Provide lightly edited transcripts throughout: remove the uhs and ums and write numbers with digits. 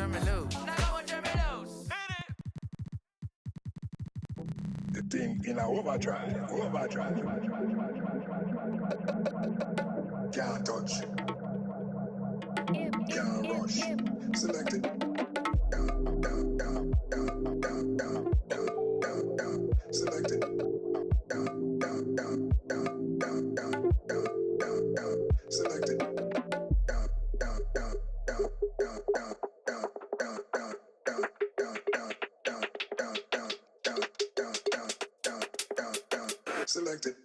turn me loose. Now go and turn me loose. The thing in a overdrive. Can't touch, can't rush. Select it. Down, down, down, down, down, down, down, down, down. Select it. Down, down, down, down, down, down, down, down, down. Select it. Down, down, down, down, down, down, down, down, down, down, down, down, down, down, down, down, down, down, down, down. Select it.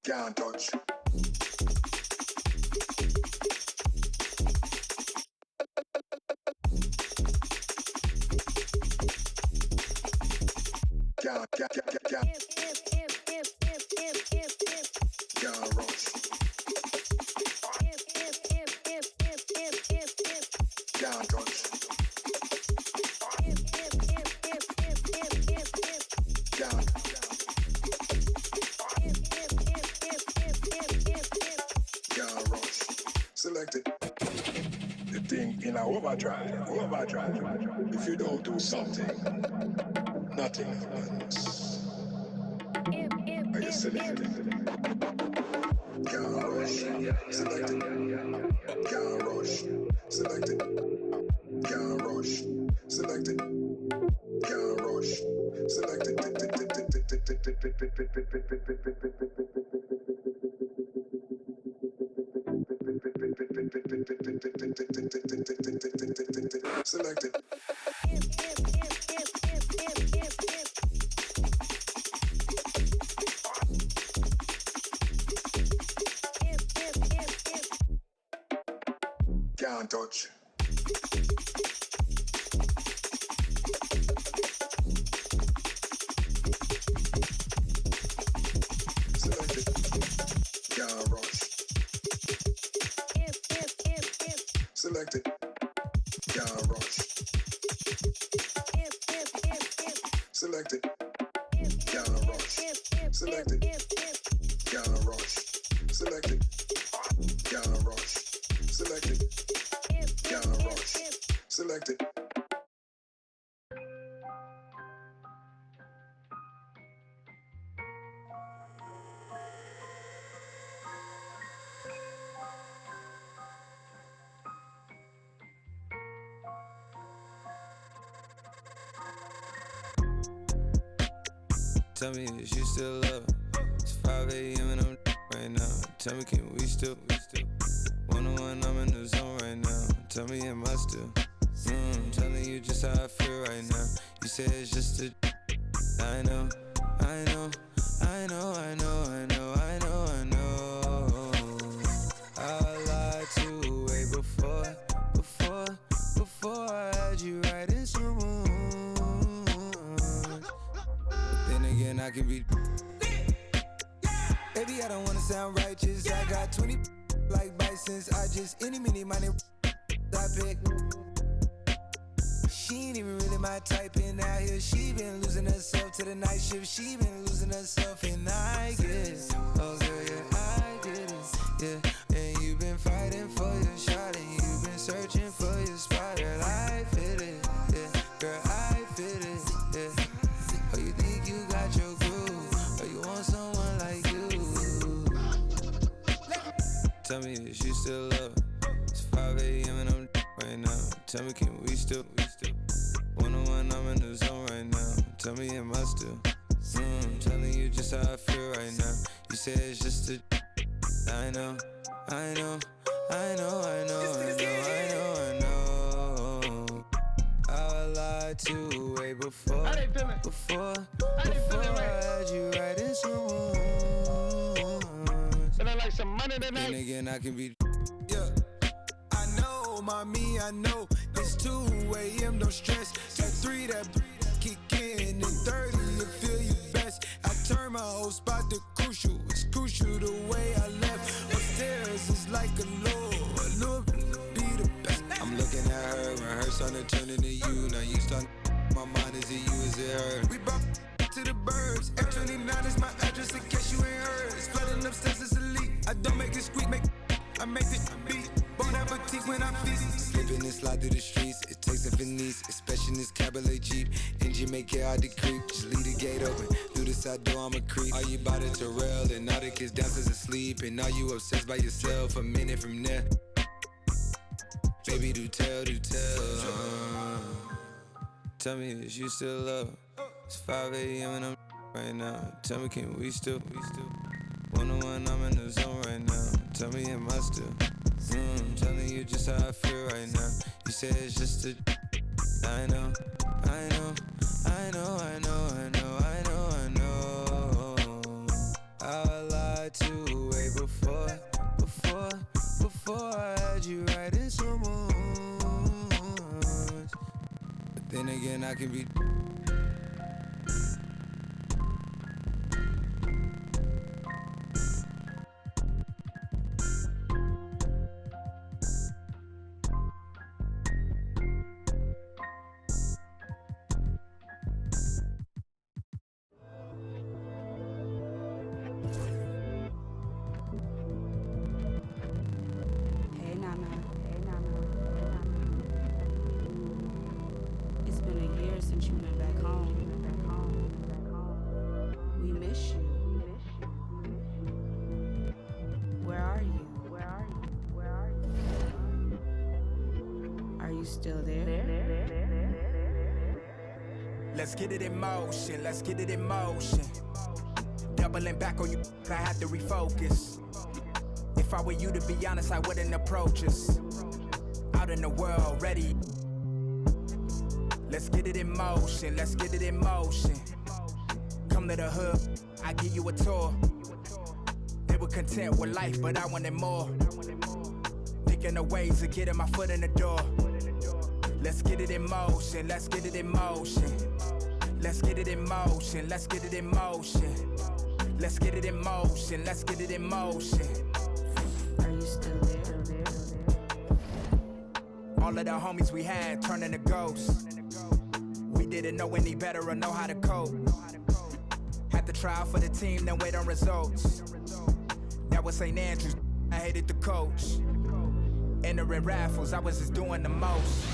Can't touch. Can't rush. Can't touch. Can't rush. Select it. The thing in a overdrive. If you don't do something, nothing happens. Are you selecting? Can't rush. Select it. Can't rush. Select it. Can't rush. Select it. Can't rush. Select it. Select it. Can't touch. Select it. Can't rush. Select it. Can't rush. Select it. Can't rush. Select it. Can't rush. Select it. Can't rush. Select it. Can't rush. Select it. Tell me, is you still love her? It's 5 a.m. and I'm right now. Tell me, can we still? One-on-one, I'm in the zone right now. Tell me, am I still? Telling you just how I feel right now. You say it's just a. I know. I lied to you way before I had you right in some rooms. Then again, I can be. Baby, I don't wanna sound righteous. I got 20 like Bisons. I just any money I pick. She ain't even really my type in out here. She been losing herself to the night shift. She been losing herself and I get it. Oh girl, yeah, I get it. Yeah, and you been fighting for your shot and you been searching for your spot. Girl, I fit it. Yeah, girl, I fit it. Yeah. Oh, you think you got your groove? Or you want someone like you? Tell me, is you still love her? It's 5 a.m. and I'm right now. Tell me, can we still? One-on-one, I'm in the zone right now. Tell me, am I still? Telling you just how I feel right now. You say it's just a. I know. I lied to you way before I had you right in some rooms. And I like some money tonight. Then again, I can be. Yeah, I know, mommy, I know. It's 2 a.m., don't stress. At 3, that kick in. At 30, you feel you best. I turn my whole spot to crucial. It's crucial the way I left. Upstairs is like a look, be the best. I'm looking at her when her starting to turn into you. Now you start. My mind is it you, is it her? We brought to the birds. I don't make it squeak, I make this beat. Bon appetit when I feast. Slipping and slide through the streets. It takes a finesse, especially in this Cabriolet Jeep. Engine make it hard to creep. Just leave the gate open. Through the side door, I'm a creep. Are you by the Terrell? And all the kids downstairs asleep. And are you obsessed by yourself? A minute from there. Baby, do tell. Tell me, is you still up? It's 5 a.m. and I'm right now. Tell me, can we still? 101, I'm in the zone right now. Tell me, am I still? Telling you just how I feel right now. You say it's just a. I know. I lied to way before I had you writing someone. But then again, I can be. It's been a year since you went back home. We miss you. Where are you? Are you still there? Let's get it in motion, Doubling back on you, I had to refocus. If I were you, to be honest, I wouldn't approach us. Out in the world, ready. Let's get it in motion, Come to the hood, I give you a tour. They were content with life, but I wanted more. Thinking of ways of getting my foot in the door. Let's get it in motion, Let's get it in motion, Let's get it in motion. Are you still there? All of the homies we had turning to ghosts. We didn't know any better or know how to cope. Had to try out for the team, then wait on results. That was St. Andrews, I hated the coach. Entering raffles, I was just doing the most.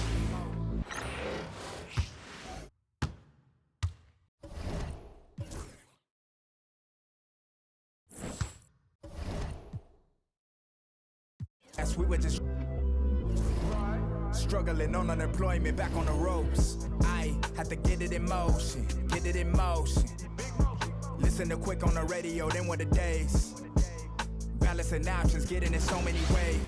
As we were just struggling on unemployment, back on the ropes. I had to get it in motion. Listen to Quick on the radio, then were the days. Balancing options, getting in so many ways.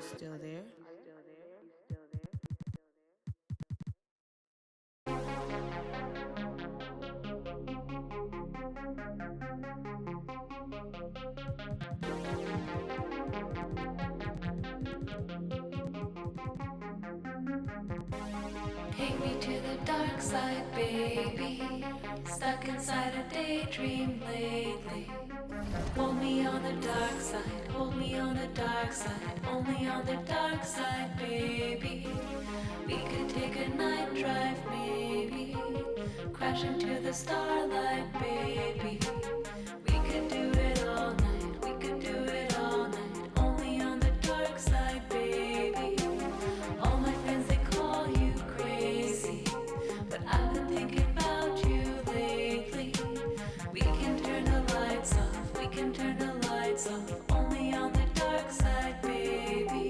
Still there? Take me to the dark side, baby. Stuck inside a daydream lately. Hold me on the dark side, hold me on the dark side, only on the dark side, baby. crash into the starlight, baby. We could do it all night, we could do it all night, only on the dark side, baby. All my friends, they call you crazy, but I've been thinking about you lately. We can turn the lights off, we can turn the lights off, only on the dark side, baby.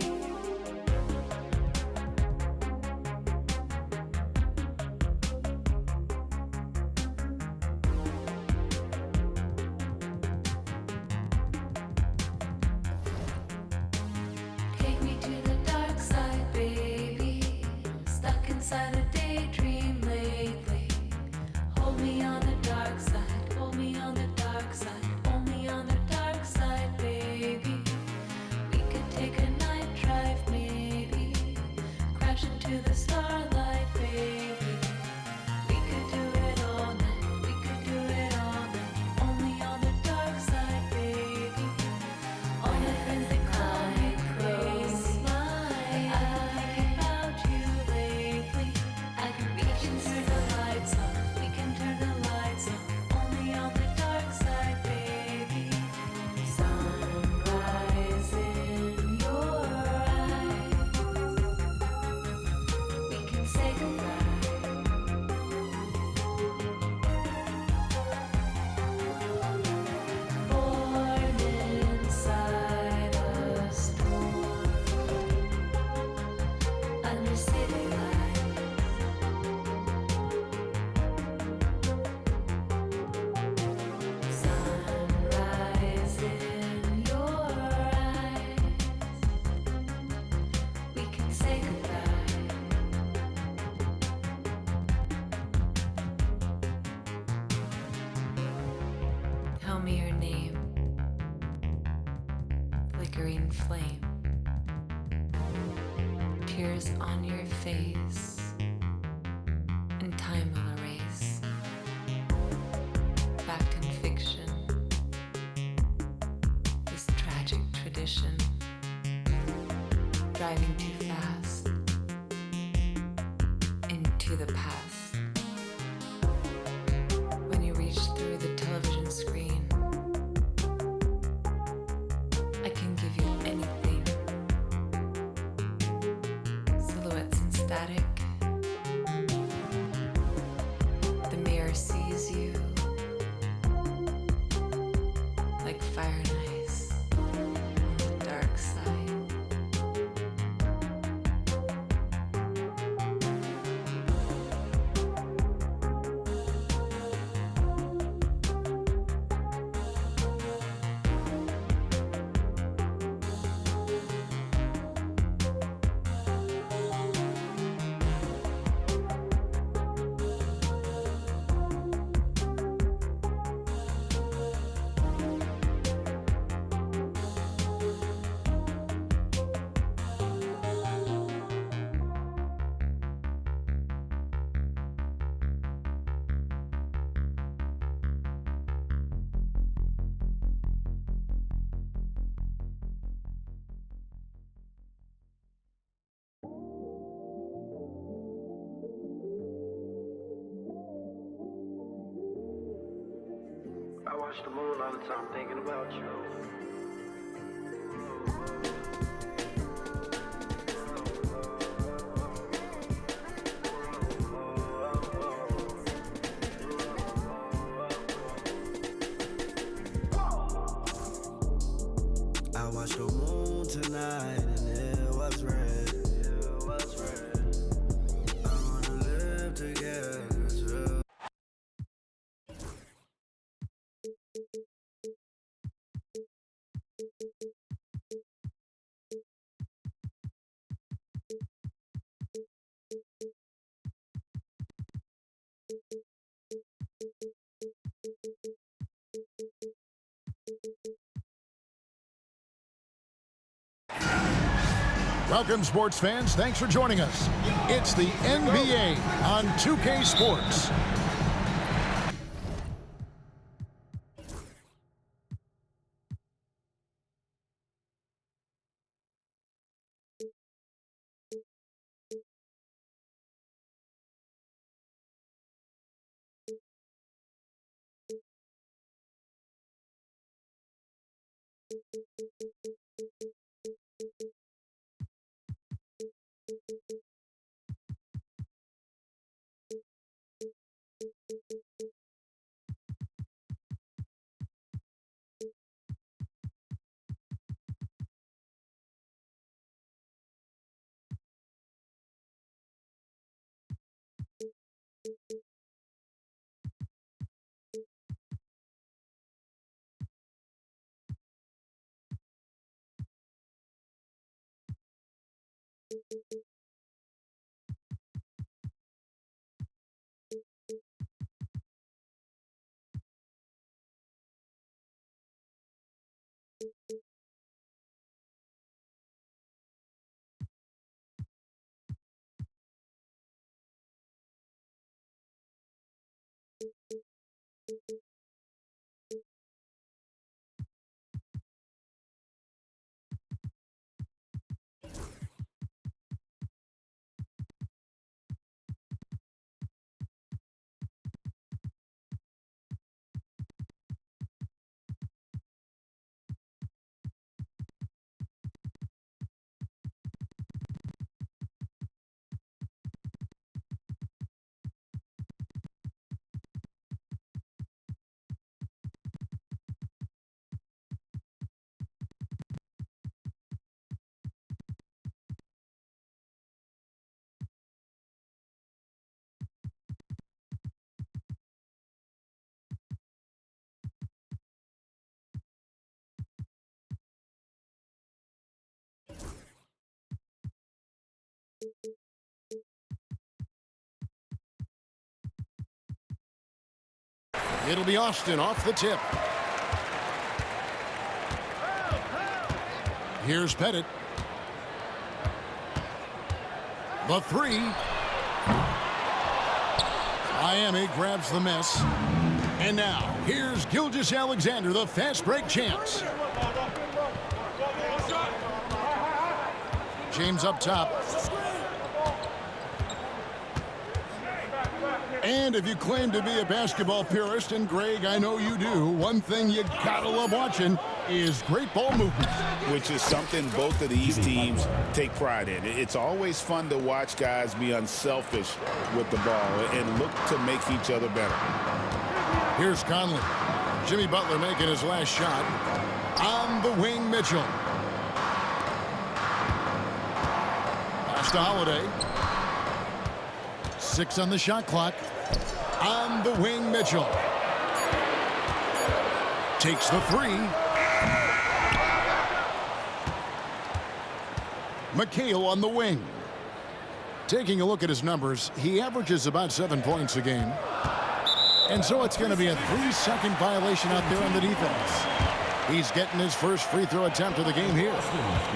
Take me to the dark side, baby. Stuck inside a daydream lately. Hold me on the dark side, hold me on the dark side, only on the dark side, baby. We could take a night drive, maybe. Crash into the starlight, baby. We could do it all night, we could do it all night, only on the dark side, baby. All my friends, they call me crazy, but I've been thinking about you lately. We can turn the lights off, we can turn the lights off, only on the dark side, baby. Sunrise in your eyes, we can say goodbye. Born inside a storm, under city lights. Sunrise in your eyes, we can say goodbye. Tell me your name, flickering flame, tears on your face, and time will erase. Fact and fiction, this tragic tradition, driving too fast into the past. When you reach through the television screen, I can give you anything. Silhouettes in static. The mirror sees you like fire and ice on the dark side. I watch the moon all the time thinking about you. I watched the moon tonight and it was red. I wanna live together, it's real. Welcome, sports fans. Thanks for joining us. It's the NBA on 2K Sports. It'll be Austin off the tip. Here's Pettit. The three. Miami grabs the miss. And now, here's Gilgeous-Alexander, the fast break champs. James up top. And if you claim to be a basketball purist, and Greg, I know you do, one thing you gotta love watching is great ball movement. Which is something both of these teams take pride in. It's always fun to watch guys be unselfish with the ball and look to make each other better. Here's Conley. Jimmy Butler making his last shot. On the wing, Mitchell. Pass to Holiday. 6 on the shot clock. On the wing, Mitchell. Takes the three. McHale on the wing. Taking a look at his numbers, he averages about 7 points a game. And so it's going to be a 3-second violation out there on the defense. He's getting his first free throw attempt of the game here.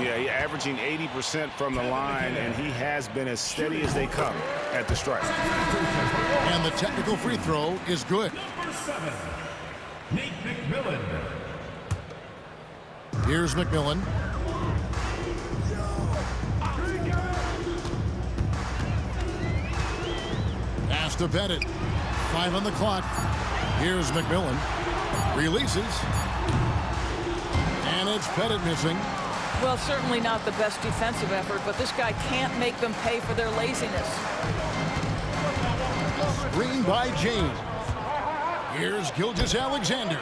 Yeah, he's averaging 80% from the line, and he has been as steady as they come at the stripe. And the technical free throw is good. Number 7, Nate McMillan. Here's McMillan. Pass to Pettit. 5 on the clock. Here's McMillan. Releases. And it's Pettit missing. Well, certainly not the best defensive effort, but this guy can't make them pay for their laziness. Screen by James. Here's Gilgeous-Alexander.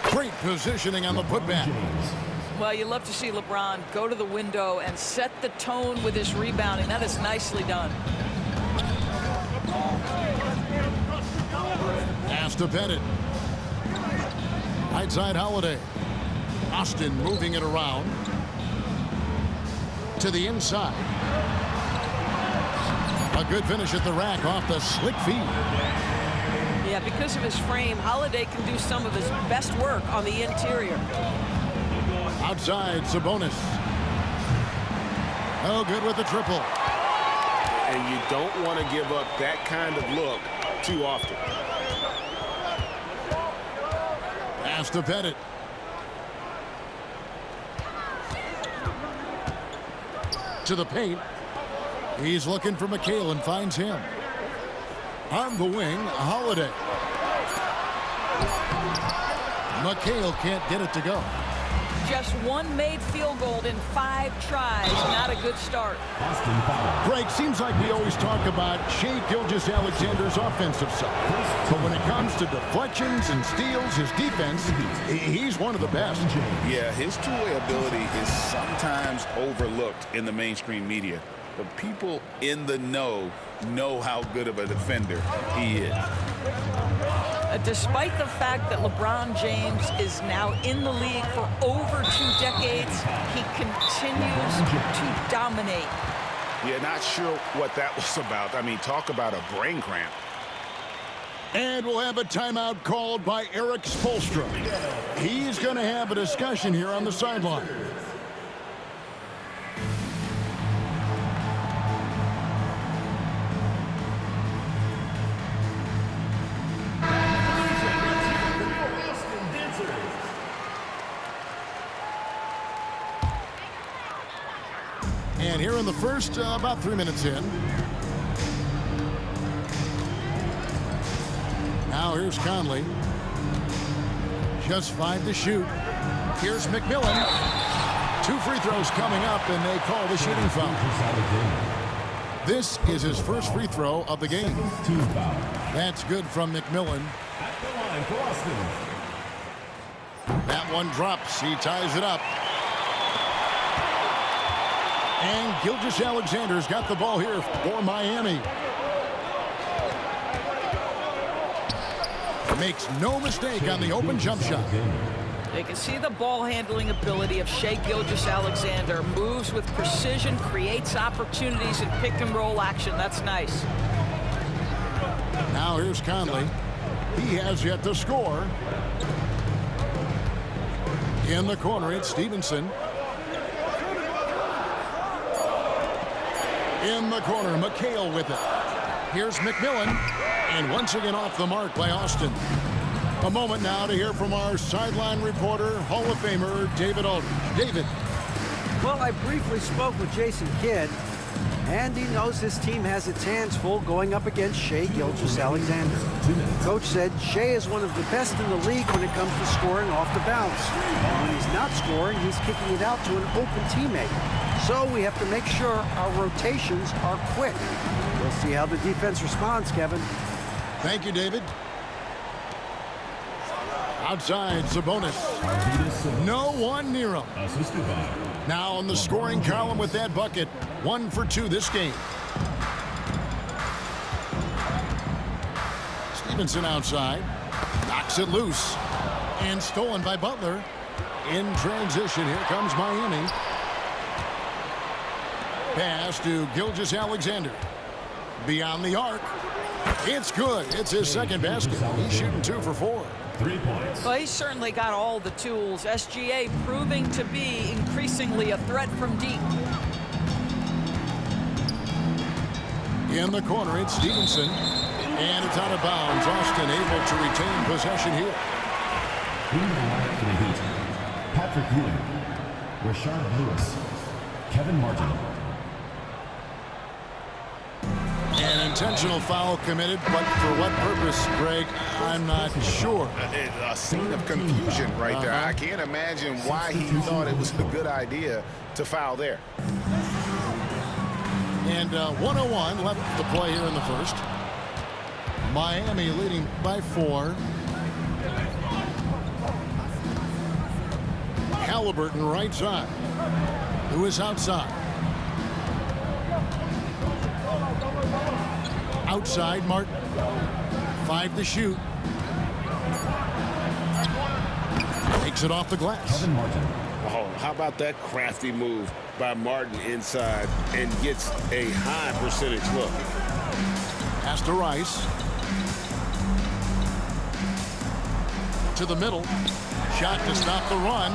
Great positioning on the putback. Well, you love to see LeBron go to the window and set the tone with his rebounding. That is nicely done. Pass to Pettit. Right side Holiday. Austin moving it around. To the inside. A good finish at the rack off the slick feed. Yeah, because of his frame, Holiday can do some of his best work on the interior. Outside, Sabonis. Oh, good with the triple. And you don't want to give up that kind of look too often. Pass to Pettit. To the paint. He's looking for McHale and finds him. On the wing, Holiday. McHale can't get it to go. just one made field goal in 5 tries. Not a good start. Greg, seems like we always talk about Shai Gilgeous-Alexander's offensive side. But when it comes to deflections and steals, his defense, he's one of the best. Yeah, his two-way ability is sometimes overlooked in the mainstream media. But people in the know how good of a defender he is. Despite the fact that LeBron James is now in the league for over 2 decades, he continues to dominate. Yeah, not sure what that was about. I mean, talk about a brain cramp. And we'll have a timeout called by Eric Spoelstra. He's going to have a discussion here on the sideline. And here in the first, about 3 minutes in. Now here's Conley. Just 5 to shoot. Here's McMillan. 2 free throws coming up, and they call the shooting foul. This is his first free throw of the game. That's good from McMillan. That one drops. He ties it up. And Gilgeous-Alexander's got the ball here for Miami. Makes no mistake on the open jump shot. You can see the ball handling ability of Shai Gilgeous-Alexander. Moves with precision, creates opportunities in pick and roll action. That's nice. Now here's Conley. He has yet to score. In the corner, it's Stevenson. In the corner, McHale with it. Here's McMillan. And once again off the mark by Austin. A moment now to hear from our sideline reporter, Hall of Famer David Aldridge. David. Well, I briefly spoke with Jason Kidd, and he knows his team has its hands full going up against Shai Gilgeous-Alexander. Coach said Shai is one of the best in the league when it comes to scoring off the bounce. And when he's not scoring, he's kicking it out to an open teammate. So we have to make sure our rotations are quick. We'll see how the defense responds, Kevin. Thank you, David. Outside, Sabonis. No one near him. Now on the scoring column with that bucket. 1 for 2 this game. Stevenson outside. Knocks it loose. And stolen by Butler. In transition, here comes Miami. Pass to Gilgeous-Alexander. Beyond the arc. It's good. It's his second basket. He's shooting 2 for 4. 3 points. Well, he's certainly got all the tools. SGA proving to be increasingly a threat from deep. In the corner, it's Stevenson. And it's out of bounds. Austin able to retain possession here. Leading the lineup for the Heat: Patrick Ewing, Rashard Lewis, Kevin Martin. An intentional foul committed, but for what purpose, Greg, I'm not sure. A scene of confusion right there. I can't imagine why he thought it was a good idea to foul there. And 1:01 left to play here in the first. Miami leading by 4. Halliburton right side. Who is outside? Outside, Martin. 5 to shoot. Takes it off the glass. Kevin Martin. Oh, how about that crafty move by Martin inside and gets a high percentage look. Pass to Rice. To the middle. Shot to stop the run.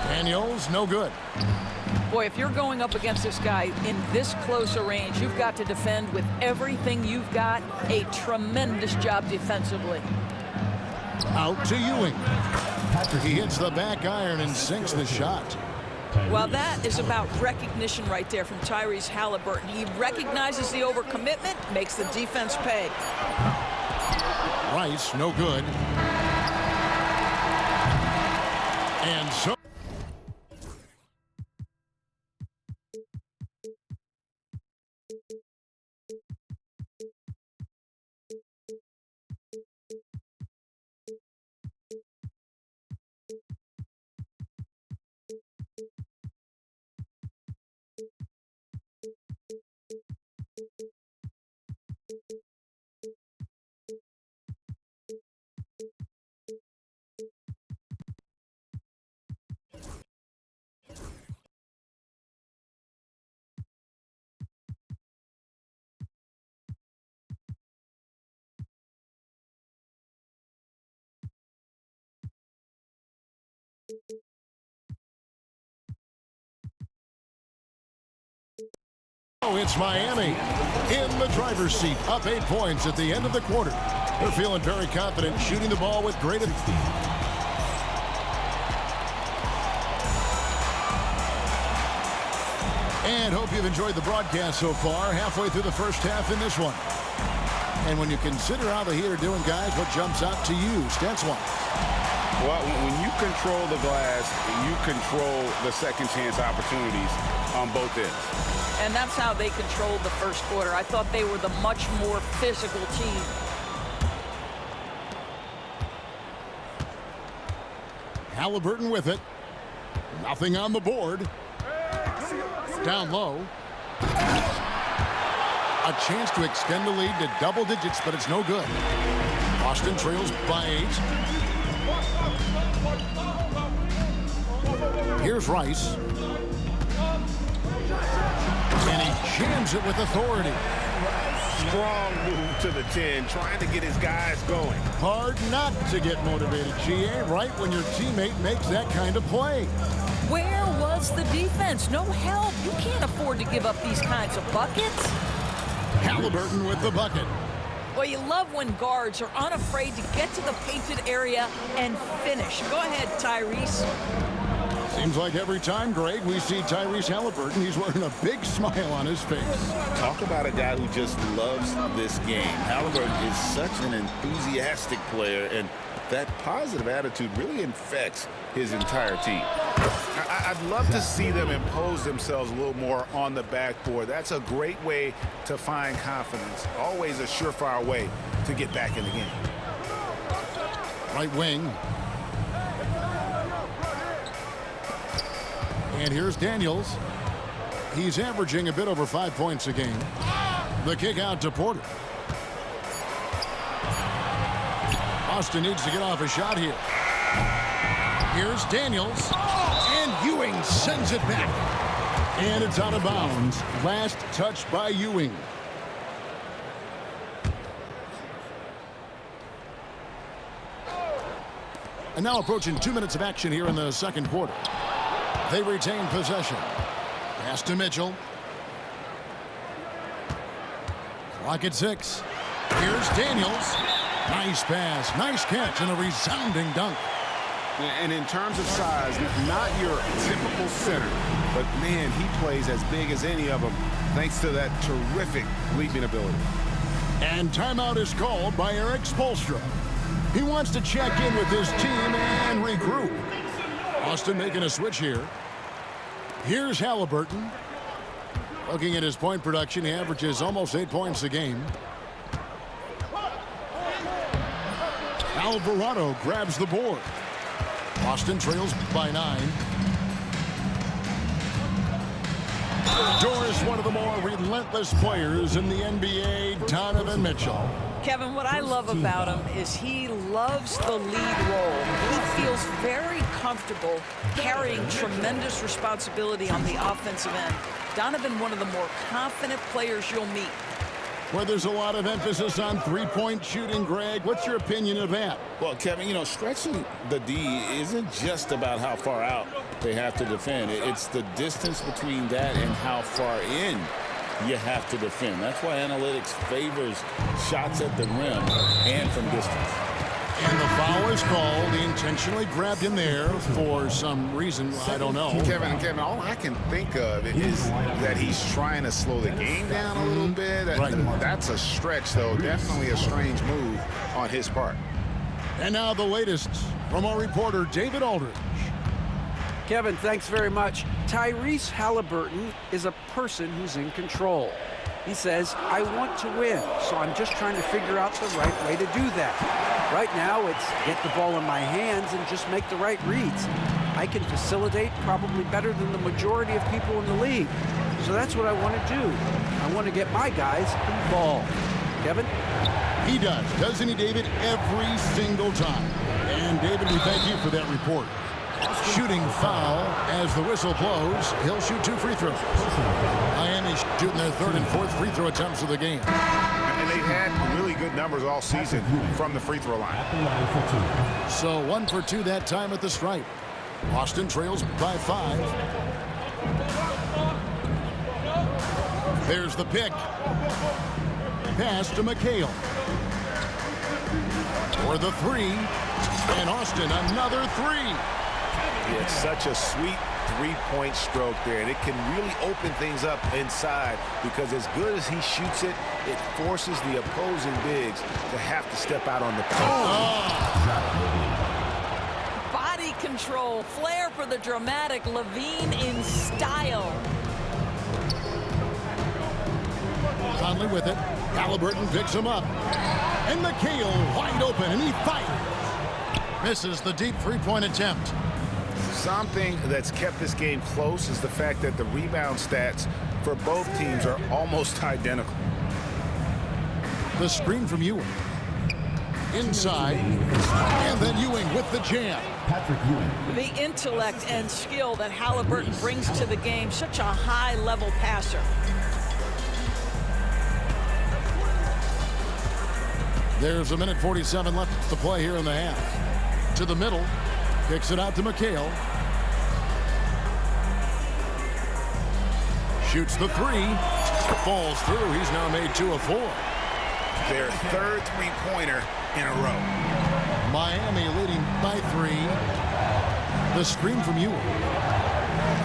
Daniels, no good. Boy, if you're going up against this guy in this close a range, you've got to defend with everything you've got. A tremendous job defensively. Out to Ewing. He hits the back iron and sinks the shot. Well, that is about recognition right there from Tyrese Halliburton. He recognizes the overcommitment, makes the defense pay. Rice, no good. And so Oh, it's Miami in the driver's seat, up 8 points at the end of the quarter. They're feeling very confident, shooting the ball with great ability. And hope you've enjoyed the broadcast so far, halfway through the first half in this one. And when you consider how the Heat are doing, guys, what jumps out to you, stats-wise? Well, when you control the glass, you control the second chance opportunities on both ends. And that's how they controlled the first quarter. I thought they were the much more physical team. Halliburton with it. Nothing on the board. Down low. A chance to extend the lead to double digits, but it's no good. Boston trails by 8. Here's Rice. And he jams it with authority. Strong move to the 10, trying to get his guys going. Hard not to get motivated, GA, right when your teammate makes that kind of play. Where was the defense? No help. You can't afford to give up these kinds of buckets. Halliburton with the bucket. Well, you love when guards are unafraid to get to the painted area and finish. Go ahead, Tyrese. Seems like every time, Greg, we see Tyrese Halliburton, he's wearing a big smile on his face. Talk about a guy who just loves this game. Halliburton is such an enthusiastic player, and that positive attitude really infects his entire team. I'd love to see them impose themselves a little more on the backboard. That's a great way to find confidence. Always a surefire way to get back in the game. Right wing. And here's Daniels. He's averaging a bit over 5 points a game. The kick out to Porter. Boston needs to get off a shot here. Here's Daniels. And Ewing sends it back. And it's out of bounds. Last touch by Ewing. And now approaching 2 minutes of action here in the second quarter. They retain possession. Pass to Mitchell. Clock at 6. Here's Daniels. Nice pass, nice catch, and a resounding dunk. And in terms of size, not your typical center, but man, he plays as big as any of them thanks to that terrific leaping ability. And timeout is called by Eric Spoelstra. He wants to check in with his team and regroup. Boston making a switch here. Here's Halliburton. Looking at his point production, he averages almost 8 points a game. Alvarado grabs the board. Boston trails by 9. Doris, one of the more relentless players in the NBA, Donovan Mitchell. Kevin, what I love about him is he loves the lead role. He feels very comfortable carrying tremendous responsibility on the offensive end. Donovan, one of the more confident players you'll meet. Where there's a lot of emphasis on three-point shooting, Greg. What's your opinion of that? Well, Kevin, stretching the D isn't just about how far out they have to defend. It's the distance between that and how far in you have to defend. That's why analytics favors shots at the rim and from distance. And the foul is called. He intentionally grabbed him there for some reason. I don't know. Kevin, all I can think of is that he's trying to slow the game down a little bit. Right. That's a stretch, though. Definitely a strange move on his part. And now the latest from our reporter, David Aldridge. Kevin, thanks very much. Tyrese Halliburton is a person who's in control. He says, I want to win, so I'm just trying to figure out the right way to do that. Right now, it's get the ball in my hands and just make the right reads. I can facilitate probably better than the majority of people in the league. So that's what I want to do. I want to get my guys involved. Kevin? He does, doesn't he, David? Every single time. And, David, we thank you for that report. Shooting foul as the whistle blows. He'll shoot 2 free throws. Miami shooting their 3rd and 4th free throw attempts of the game. And they've had really good numbers all season from the free throw line. So 1 for 2 that time at the stripe. Austin trails by 5. There's the pick. Pass to McHale. For the 3. And Austin another 3. It's such a sweet three-point stroke there, and it can really open things up inside because as good as he shoots it, it forces the opposing bigs to have to step out on the Body control, flair for the dramatic, Levine in style. Conley with it. Halliburton picks him up. And McHale wide open, and he fires. Misses the deep three-point attempt. Something that's kept this game close is the fact that the rebound stats for both teams are almost identical. The screen from Ewing. Inside. And then Ewing with the jam. Patrick Ewing. The intellect and skill that Halliburton brings to the game. Such a high-level passer. There's 1:47 left to play here in the half. To the middle. Kicks it out to McHale. Shoots the 3. Falls through. He's now made 2 of 4. Their 3rd three-pointer in a row. Miami leading by 3. The screen from Ewing.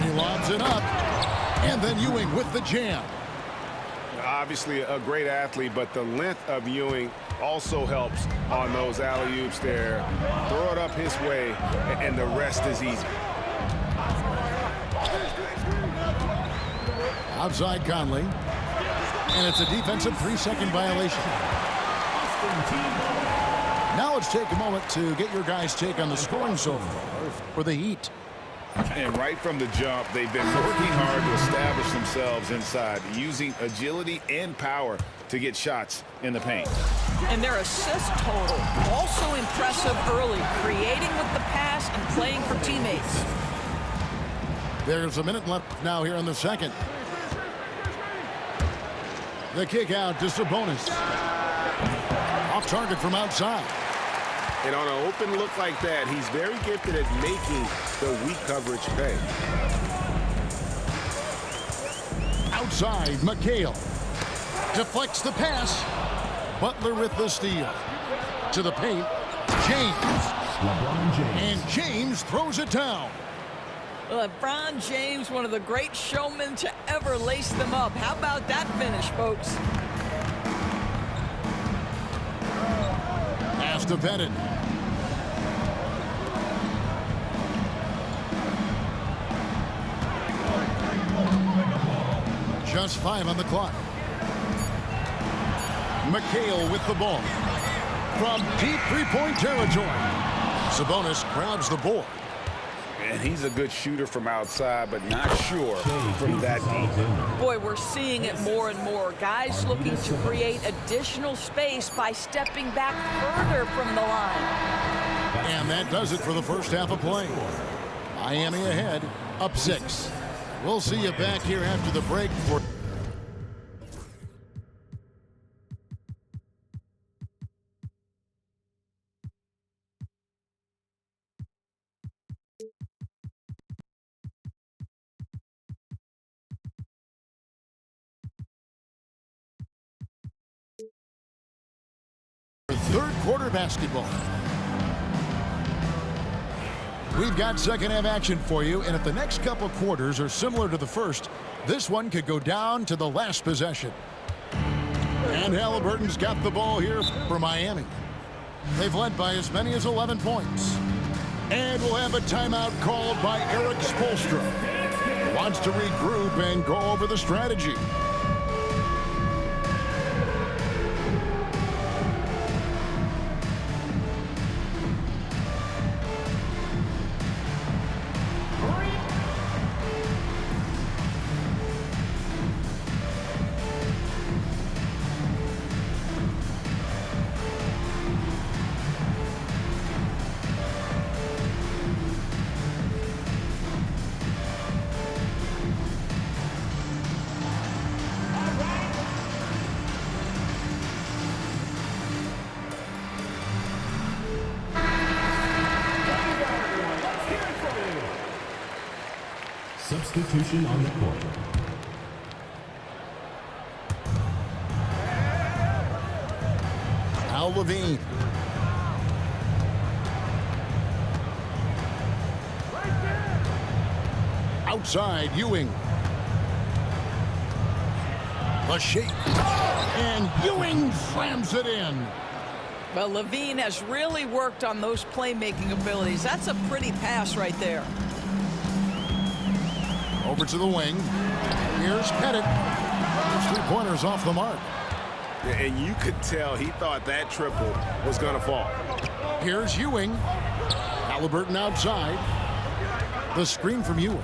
He lobs it up. And then Ewing with the jam. Obviously a great athlete, but the length of Ewing also helps on those alley-oops there. Throw it up his way, and the rest is easy. Outside Conley. And it's a defensive 3-second violation. Now let's take a moment to get your guys' take on the scoring so far for the Heat. And right from the jump, they've been working hard to establish themselves inside, using agility and power to get shots in the paint. And their assist total, also impressive early, creating with the pass and playing for teammates. There's a minute left now here in the second. The kick out to Sabonis. Off target from outside. And on an open look like that, he's very gifted at making the weak coverage pay. Outside, McHale. Deflects the pass. Butler with the steal. To the paint, James. LeBron James. And James throws it down. LeBron James, one of the great showmen to ever lace them up. How about that finish, folks? Pass to Bennett. Just 5 on the clock. McHale with the ball. From deep three-point territory. Sabonis grabs the board. And he's a good shooter from outside, but not sure from that deep. Boy, we're seeing it more and more. Guys looking to create additional space by stepping back further from the line. And that does it for the first half of play. Miami ahead, up 6. We'll see you back here after the break for... third quarter basketball. We've got second half action for you, and if the next couple quarters are similar to the first, this one could go down to the last possession. And Halliburton's got the ball here for Miami. They've led by as many as 11 points. And we'll have a timeout called by Eric Spoelstra. Wants to regroup and go over the strategy. Substitution on the court. Al Levine. Outside, Ewing. The shake. And Ewing slams it in. Well, Levine has really worked on those playmaking abilities. That's a pretty pass right there. Over to the wing. Here's Pettit. His three-pointers off the mark. And you could tell he thought that triple was going to fall. Here's Ewing. Halliburton outside. The screen from Ewing.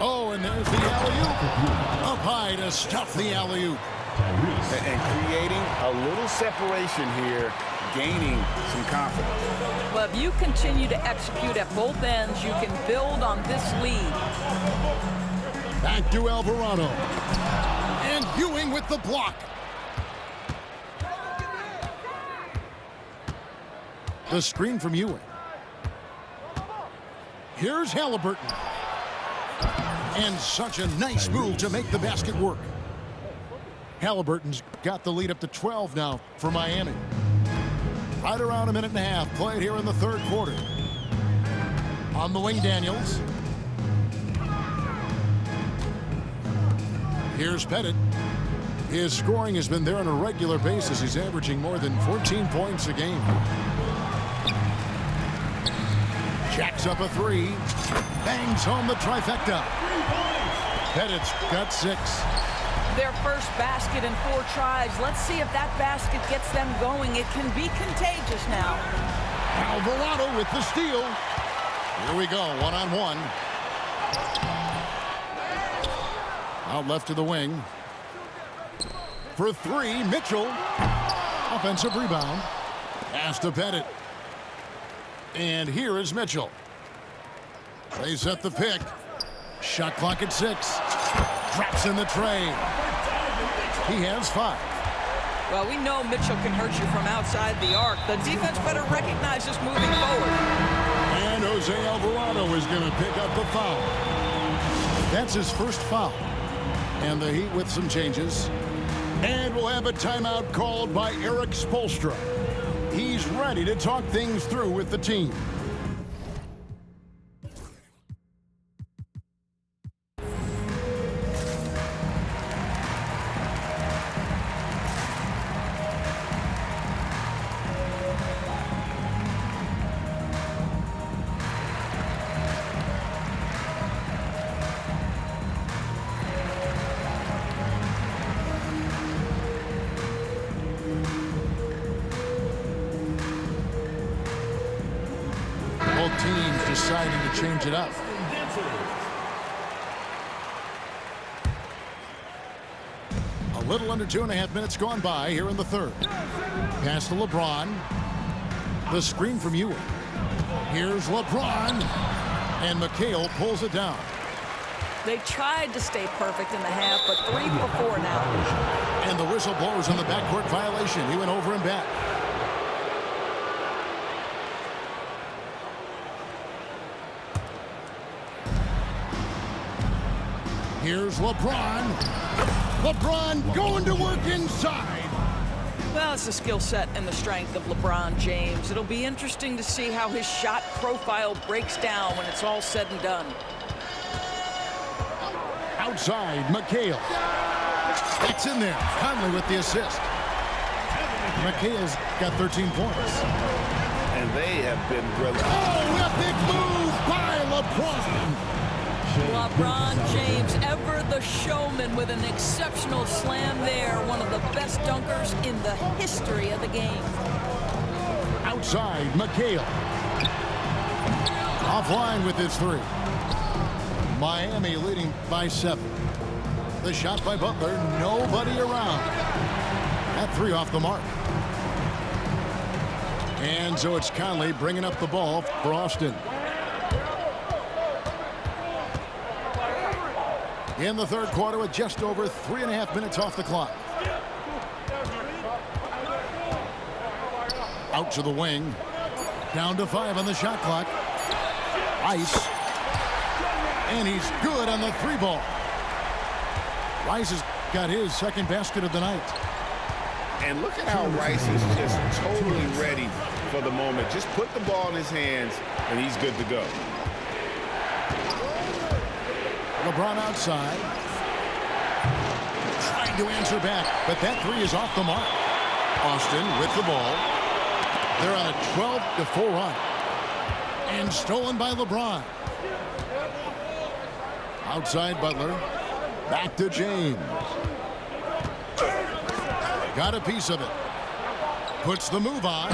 Oh, and there's the alley-oop. Up high to stuff the alley-oop. And creating a little separation here, gaining some confidence. But if you continue to execute at both ends, you can build on this lead. Back to Alvarado. And Ewing with the block. The screen from Ewing. Here's Halliburton. And such a nice move to make the basket work. Halliburton's got the lead up to 12 now for Miami. Right around a minute and a half played here in the third quarter. On the wing, Daniels. Here's Pettit. His scoring has been there on a regular basis. He's averaging more than 14 points a game. Jacks up a three. Bangs home the trifecta. Pettit's got 6. Their first basket in 4 tries. Let's see if that basket gets them going. It can be contagious now. Alvarado with the steal. Here we go, one-on-one. Out left to the wing. For 3, Mitchell. Offensive rebound. Pass to Pettit. And here is Mitchell. They set the pick. Shot clock at 6. Drops in the tray. He has 5. Well, we know Mitchell can hurt you from outside the arc. The defense better recognize this moving forward. And Jose Alvarado is going to pick up the foul. That's his first foul. And the Heat with some changes. And we'll have a timeout called by Eric Spoelstra. He's ready to talk things through with the team. Teams deciding to change it up. A little under 2.5 minutes gone by here in the third. Pass to LeBron. The screen from Ewing. Here's LeBron. And McHale pulls it down. They tried to stay perfect in the half, but 3 for 4 now. And the whistle blows on the backcourt violation. He went over and back. Here's LeBron. LeBron going to work inside. Well, it's the skill set and the strength of LeBron James. It'll be interesting to see how his shot profile breaks down when it's all said and done. Outside, McHale. It's in there. Conley with the assist. McHale's got 13 points. And they have been brilliant. Oh, epic move by LeBron. LeBron James, ever the showman, with an exceptional slam there. One of the best dunkers in the history of the game. Outside, McHale. Offline with his 3. Miami leading by 7. The shot by Butler, nobody around. That 3 off the mark. And so it's Conley bringing up the ball for Austin. In the third quarter with just over 3.5 minutes off the clock. Out to the wing. Down to 5 on the shot clock. Ice. And he's good on the 3-ball. Rice has got his second basket of the night. And look at how Rice is just totally ready for the moment. Just put the ball in his hands, and he's good to go. LeBron outside. Trying to answer back, but that three is off the mark. Austin with the ball. They're on a 12-4 run. And stolen by LeBron. Outside Butler. Back to James. Got a piece of it. Puts the move on.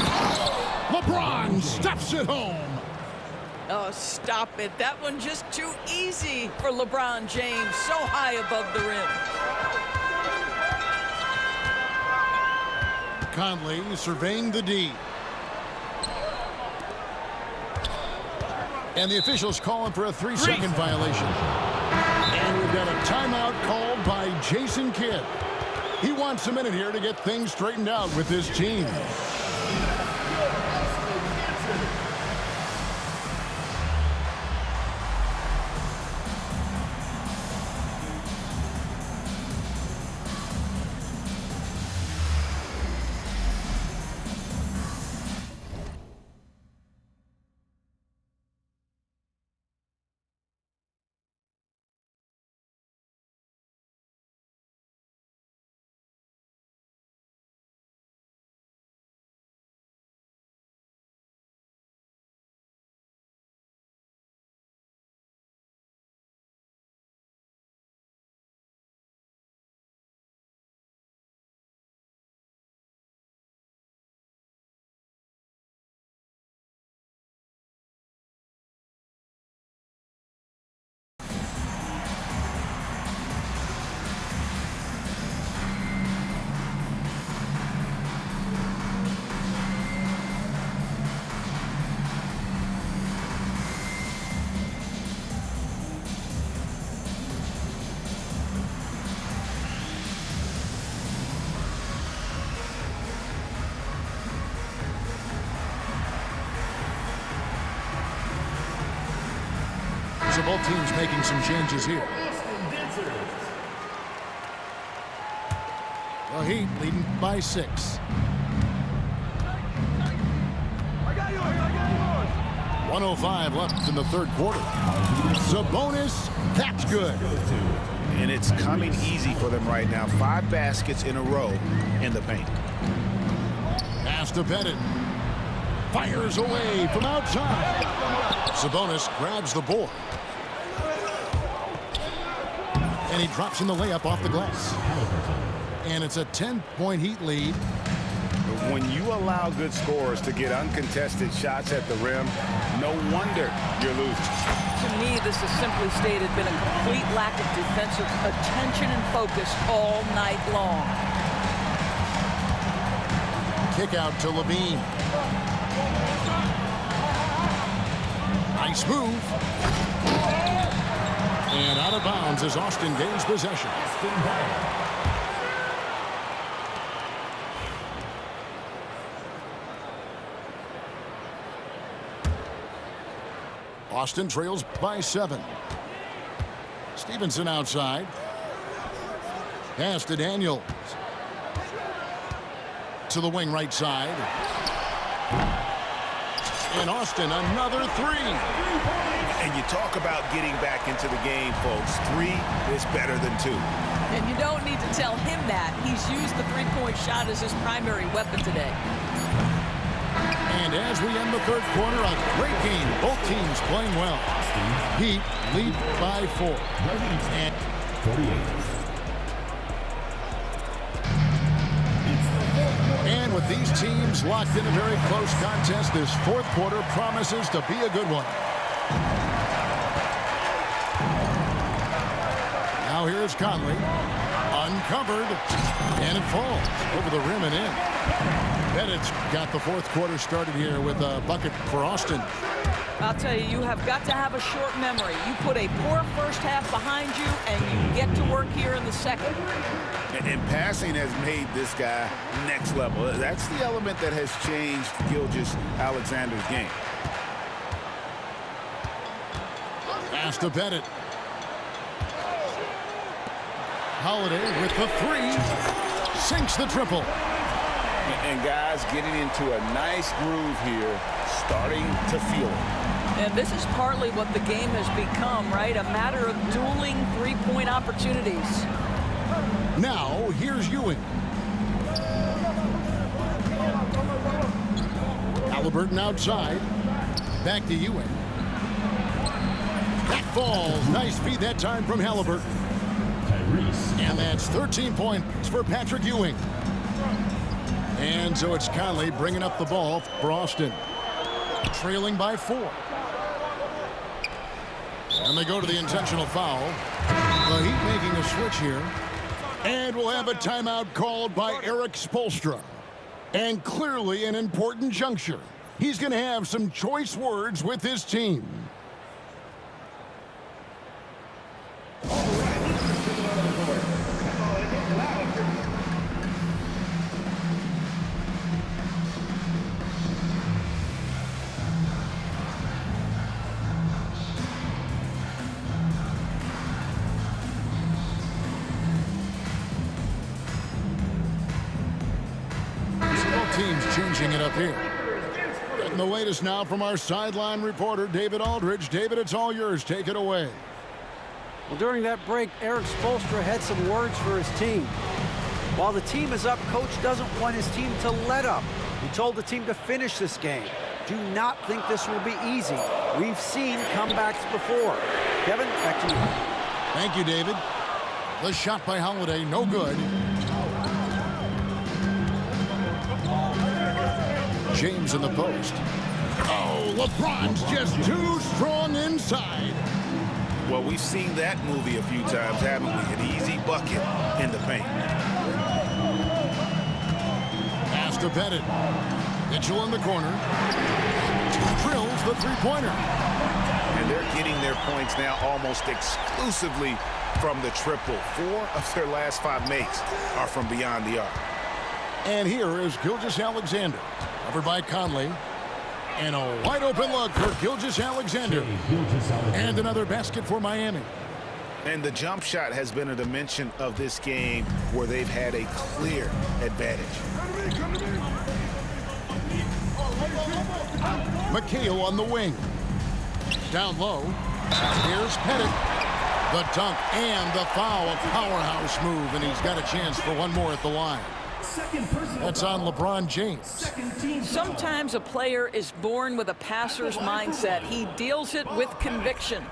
LeBron stuffs it home. Oh, stop it. That one just too easy for LeBron James. So high above the rim. Conley surveying the D. And the officials calling for a 3-second violation. And we've got a timeout called by Jason Kidd. He wants a minute here to get things straightened out with his team. So both teams making some changes here. The Heat leading by 6. 1:05 left in the third quarter. Sabonis, that's good. And it's coming easy for them right now. 5 baskets in a row in the paint. Pass to Pettit. Fires away from outside. Sabonis grabs the board. And he drops in the layup off the glass. And it's a 10-point Heat lead. When you allow good scorers to get uncontested shots at the rim, no wonder you're losing. To me, this has simply stated been a complete lack of defensive attention and focus all night long. Kick out to Levine. Nice move. And out of bounds as Austin gains possession. Austin trails by 7. Stevenson outside. Pass to Daniels. To the wing right side. And Austin, another 3. And you talk about getting back into the game, folks. 3 is better than 2. And you don't need to tell him that. He's used the three-point shot as his primary weapon today. And as we end the third quarter, a great game. Both teams playing well. Heat lead by 4. And 48. And with these teams locked in a very close contest, this fourth quarter promises to be a good one. Now here's Conley. Uncovered. And it falls over the rim and in. Pettit's got the fourth quarter started here with a bucket for Austin. I'll tell you, you have got to have a short memory. You put a poor first half behind you, and you get to work here in the second. And passing has made this guy next level. That's the element that has changed Gilgeous-Alexander's game. Pass to Pettit. Holiday with the three. Sinks the triple. And guys getting into a nice groove here, starting to feel it. And this is partly what the game has become, right? A matter of dueling three-point opportunities. Now, here's Ewing. Halliburton outside. Back to Ewing. That falls. Nice feed that time from Halliburton. And that's 13 points for Patrick Ewing. And so it's Conley bringing up the ball for Austin. Trailing by 4. And they go to the intentional foul. The Heat making a switch here. And we'll have a timeout called by Erik Spoelstra. And clearly an important juncture. He's going to have some choice words with his team. Teams changing it up here. And the latest now from our sideline reporter, David Aldridge. David, it's all yours. Take it away. Well, during that break, Erik Spoelstra had some words for his team. While the team is up, Coach doesn't want his team to let up. He told the team to finish this game. Do not think this will be easy. We've seen comebacks before. Kevin, back to you. Thank you, David. The shot by Holiday, no good. James in the post. Oh, LeBron's just too strong inside. Well, we've seen that movie a few times, haven't we? An easy bucket in the paint. Pass to Pettit. Mitchell in the corner. Drills the three-pointer. And they're getting their points now almost exclusively from the triple. 4 of their last 5 makes are from beyond the arc. And here is Gilgeous-Alexander. Covered by Conley. And a wide open look for Gilgeous-Alexander. And another basket for Miami. And the jump shot has been a dimension of this game where they've had a clear advantage. McHale on the wing. Down low. Here's Pettit. The dunk and the foul. A powerhouse move, and he's got a chance for one more at the line. That's on LeBron James. Sometimes a player is born with a passer's mindset. He deals it with conviction.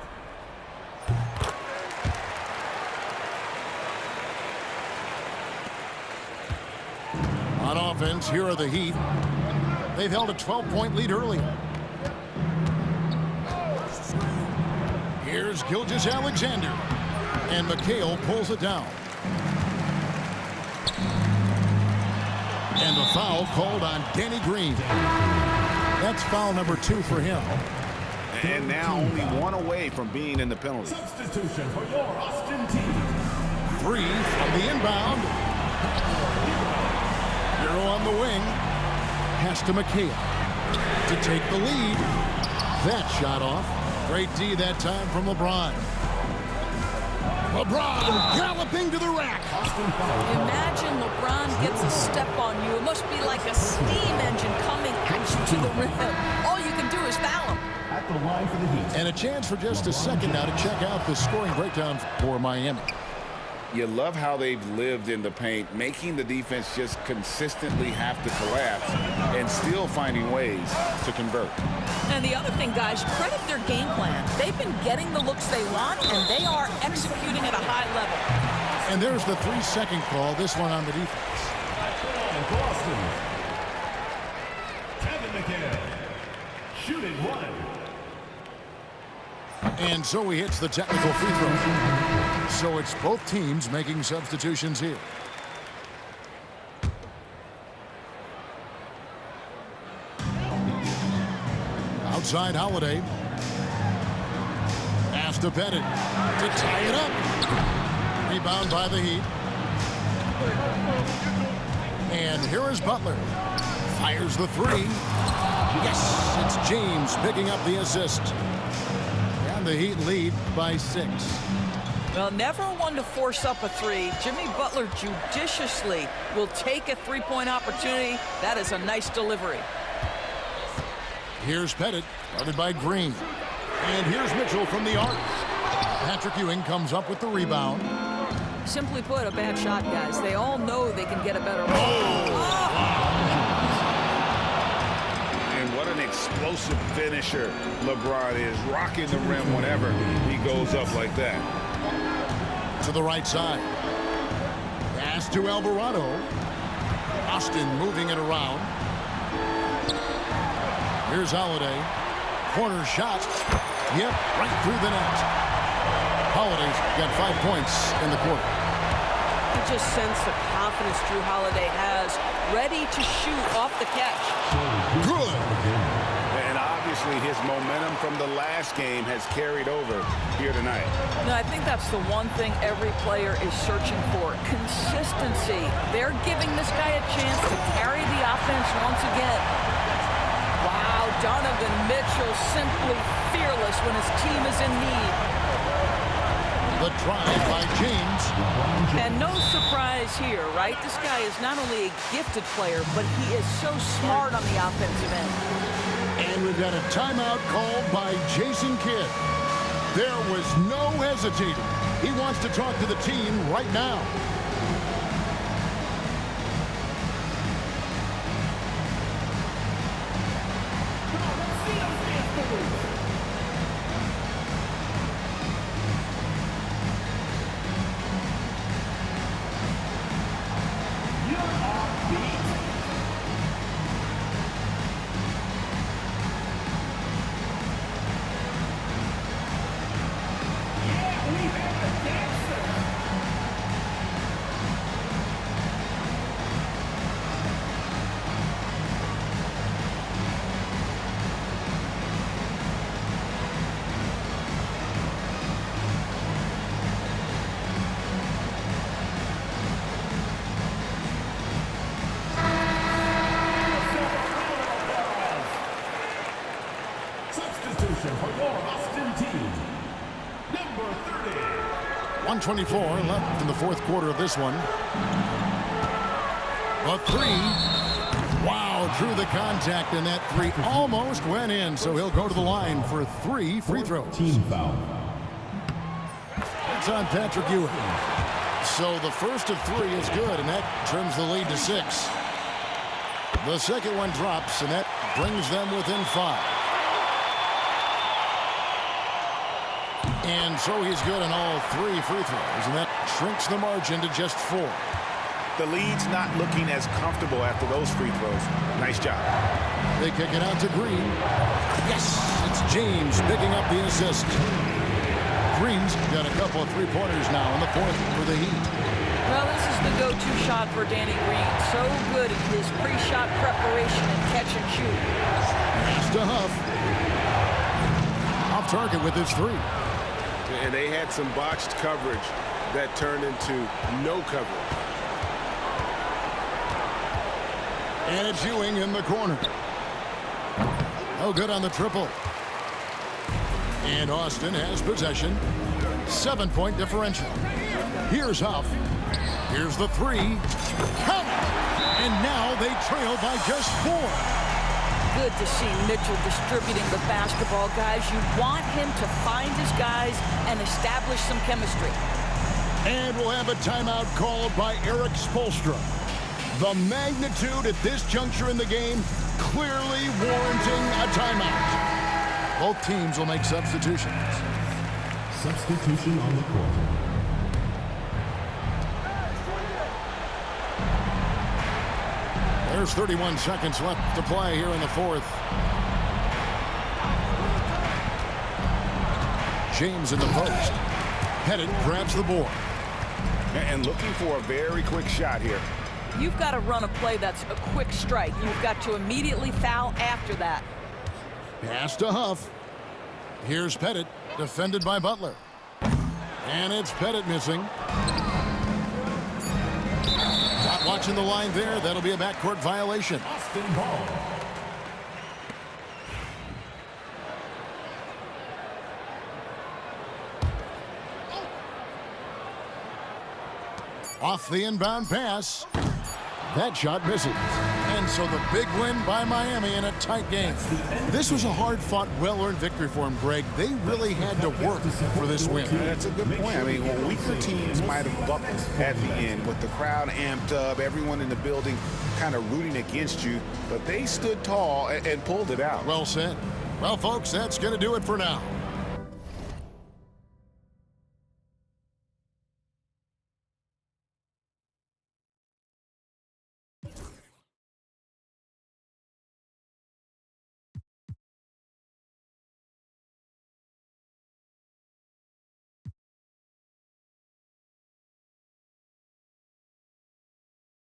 On offense, here are the Heat. They've held a 12-point lead earlier. Here's Gilgeous-Alexander. And McHale pulls it down. And the foul called on Danny Green. That's foul number 2 for him. And now only 1 away from being in the penalty. Substitution for your Austin team. 3 from the inbound. Hero on the wing. Pass to McHale to take the lead. That shot off. Great D that time from LeBron. LeBron galloping to the rack. Imagine LeBron gets a step on you. It must be like a steam engine coming at you to the rim. All you can do is foul him. At the line for the Heat. And a chance for just a second now to check out the scoring breakdown for Miami. You love how they've lived in the paint, making the defense just consistently have to collapse and still finding ways to convert. And the other thing, guys, credit their game plan. They've been getting the looks they want, and they are executing at a high level. And there's the 3-second call, this one on the defense. And for Austin, Kevin McHale, shooting 1. And so he hits the technical free throw. So it's both teams making substitutions here. Outside Holiday. Pass to Pettit to tie it up. Rebound by the Heat. And here is Butler. Fires the 3. Yes, it's James picking up the assist. And the Heat lead by 6. Well, never one to force up a three. Jimmy Butler judiciously will take a three-point opportunity. That is a nice delivery. Here's Pettit, guarded by Green. And here's Mitchell from the arc. Patrick Ewing comes up with the rebound. Simply put, a bad shot, guys. They all know they can get a better ball. And what an explosive finisher LeBron is, rocking the rim whenever he goes up like that. To the right side. Pass to Alvarado. Austin moving it around. Here's Holiday. Corner shot. Yep, right through the net. Holiday's got 5 points in the quarter. You just sense the confidence Drew Holiday has, ready to shoot off the catch. Good. And obviously his momentum from the last game has carried over here tonight. No, I think that's the one thing every player is searching for. Consistency. They're giving this guy a chance to carry the offense once again. Wow, Donovan Mitchell simply fearless when his team is in need. The drive by James. And no surprise here, right? This guy is not only a gifted player, but he is so smart on the offensive end. And we've got a timeout called by Jason Kidd. There was no hesitating. He wants to talk to the team right now. For your Austin team, number 30. 124 left in the fourth quarter of this one. A three. Wow, drew the contact, and that three almost went in, so he'll go to the line for 3 free throws. Team foul. It's on Patrick Ewing. So the first of 3 is good, and that trims the lead to 6. The second one drops, and that brings them within 5. And so he's good on all 3 free throws, and that shrinks the margin to just 4. The lead's not looking as comfortable after those free throws. Nice job. They kick it out to Green. Yes, it's James picking up the assist. Green's got a couple of three-pointers now in the fourth for the Heat. Well, this is the go-to shot for Danny Green. So good at his pre-shot preparation and catch and shoot. Pass to Huff. Off target with his 3. And they had some botched coverage that turned into no coverage. And it's Ewing in the corner. No good on the triple. And Austin has possession. 7-point differential. Here's Huff. Here's the 3. Count! And now they trail by just 4. Good to see Mitchell distributing the basketball, guys. You want him to find his guys and establish some chemistry. And we'll have a timeout called by Eric Spoelstra. The magnitude at this juncture in the game clearly warranting a timeout. Both teams will make substitutions. Substitution on the court. There's 31 seconds left to play here in the fourth. James in the post. Pettit grabs the board. And looking for a very quick shot here. You've got to run a play that's a quick strike. You've got to immediately foul after that. Pass to Huff. Here's Pettit, defended by Butler. And it's Pettit missing. Not watching the line there. That'll be a backcourt violation. Austin Ball. Off the inbound pass. That shot misses. And so the big win by Miami in a tight game. This was a hard-fought, well-earned victory for them, Greg. They really had to work for this win. That's a good point. I mean, well, weaker teams might have bucked at the end with the crowd amped up, everyone in the building kind of rooting against you, but they stood tall and pulled it out. Well said. Well, folks, that's going to do it for now.